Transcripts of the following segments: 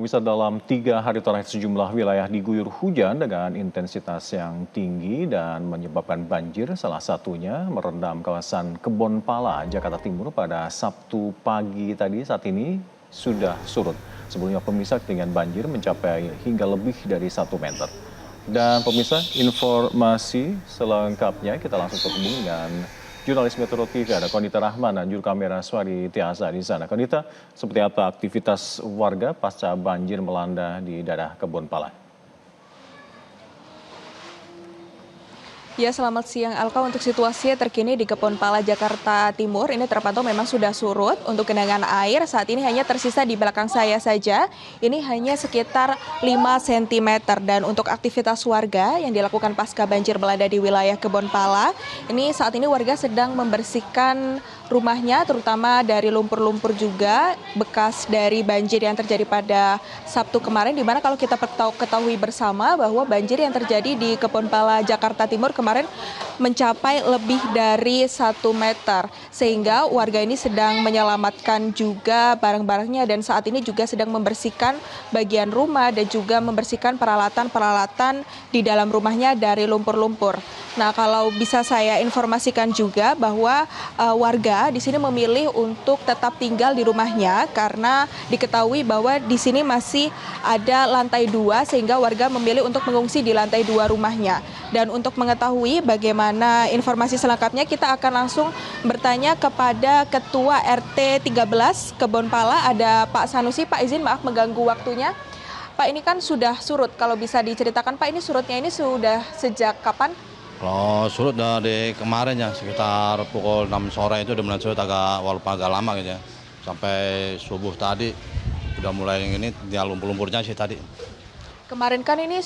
Pemirsa, dalam 3 hari terakhir sejumlah wilayah diguyur hujan dengan intensitas yang tinggi dan menyebabkan banjir. Salah satunya merendam kawasan Kebonpala, Jakarta Timur pada Sabtu pagi tadi. Saat ini sudah surut. Sebelumnya pemirsa, ketinggian banjir mencapai hingga lebih dari 1 meter. Dan pemirsa, informasi selengkapnya kita langsung terhubung dengan jurnalis Metro TV, ada Konita Rahman dan juru kamera Swari Tiasa di sana. Konita, seperti apa aktivitas warga pasca banjir melanda di daerah Kebonpala? Ya, selamat siang Alka. Untuk situasi terkini di Kebonpala, Jakarta Timur, ini terpantau memang sudah surut. Untuk genangan air saat ini hanya tersisa di belakang saya saja. Ini hanya sekitar 5 cm. Dan untuk aktivitas warga yang dilakukan pasca banjir melanda di wilayah Kebonpala, ini saat ini warga sedang membersihkan rumahnya, terutama dari lumpur-lumpur juga bekas dari banjir yang terjadi pada Sabtu kemarin, di mana kalau kita ketahui bersama bahwa banjir yang terjadi di Kebonpala, Jakarta Timur kemarin mencapai lebih dari 1 meter, sehingga warga ini sedang menyelamatkan juga barang-barangnya dan saat ini juga sedang membersihkan bagian rumah dan juga membersihkan peralatan-peralatan di dalam rumahnya dari lumpur-lumpur. Nah, kalau bisa saya informasikan juga bahwa warga di sini memilih untuk tetap tinggal di rumahnya karena diketahui bahwa di sini masih ada lantai 2 sehingga warga memilih untuk mengungsi di lantai 2 rumahnya. Dan untuk mengetahui bagaimana informasi selengkapnya, kita akan langsung bertanya kepada Ketua RT 13 Kebonpala, ada Pak Sanusi. Pak, izin maaf mengganggu waktunya. Pak, ini kan sudah surut, kalau bisa diceritakan Pak, ini surutnya ini sudah sejak kapan? Kalau surut dari kemarin ya, sekitar pukul 6 sore itu udah mulai surut, walaupun agak lama gitu ya. Sampai subuh tadi udah mulai ini, tinggal lumpur-lumpurnya sih tadi. Kemarin kan ini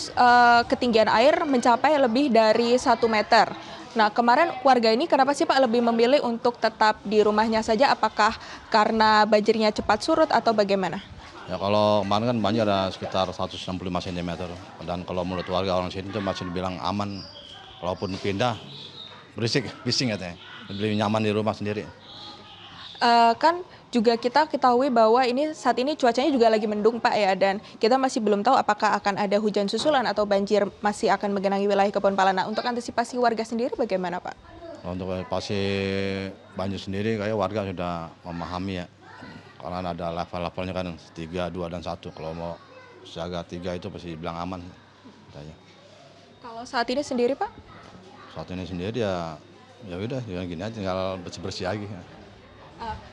ketinggian air mencapai lebih dari 1 meter. Nah, kemarin warga ini kenapa sih Pak lebih memilih untuk tetap di rumahnya saja? Apakah karena banjirnya cepat surut atau bagaimana? Ya kalau kemarin kan banjir ada sekitar 165 cm. Dan kalau menurut warga orang sini itu masih dibilang aman. Kalaupun pindah, berisik, bising katanya. Lebih nyaman di rumah sendiri. Kan juga kita ketahui bahwa ini saat ini cuacanya juga lagi mendung Pak ya, dan kita masih belum tahu apakah akan ada hujan susulan atau banjir masih akan menggenangi wilayah Kebonpala. Nah, untuk antisipasi warga sendiri bagaimana Pak? Untuk antisipasi banjir sendiri kayak warga sudah memahami ya. Karena ada level-levelnya kan 3, 2, dan 1. Kalau mau siaga 3 itu pasti bilang aman. Katanya. Kalau saat ini sendiri Pak? Saat ini sendiri ya udah gini aja, tinggal bersih-bersih lagi.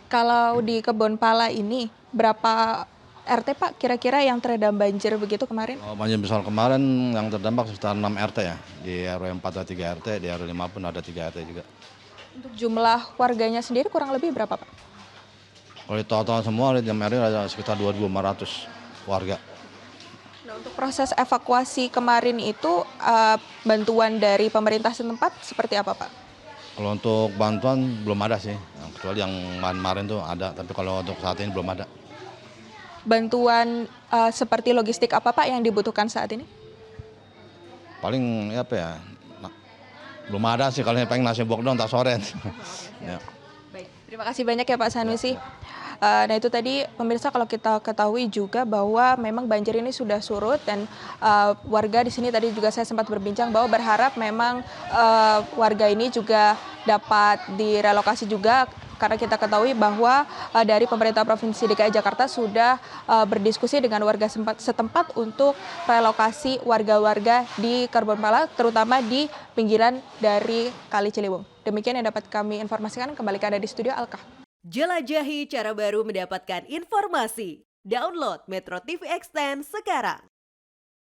Kalau di Kebonpala ini berapa RT Pak kira-kira yang terendam banjir begitu kemarin? Kalau banjir besar kemarin yang terdampak sekitar 6 RT ya. Di RW 4 ada 3 RT, di RW 5 pun ada 3 RT juga. Untuk jumlah warganya sendiri kurang lebih berapa Pak? Kalau di total semua di RW ada sekitar 2.500 warga. Nah, untuk proses evakuasi kemarin itu bantuan dari pemerintah setempat seperti apa Pak? Kalau untuk bantuan belum ada sih, kecuali yang kemarin tuh ada, tapi kalau untuk saat ini belum ada. Bantuan seperti logistik apa Pak yang dibutuhkan saat ini? Paling apa ya, belum ada sih, kalau yang pengen nasi bok dong tak sore. Ya. Baik, terima kasih banyak ya Pak Sanusi. Nah, itu tadi pemirsa, kalau kita ketahui juga bahwa memang banjir ini sudah surut dan warga di sini tadi juga saya sempat berbincang bahwa berharap memang warga ini juga dapat direlokasi juga, karena kita ketahui bahwa dari pemerintah Provinsi DKI Jakarta sudah berdiskusi dengan warga setempat untuk relokasi warga-warga di Kebonpala, terutama di pinggiran dari Kali Ciliwung. Demikian yang dapat kami informasikan. Kembali ke Anda di studio, Alka. Jelajahi cara baru mendapatkan informasi. Download Metro TV Extend sekarang.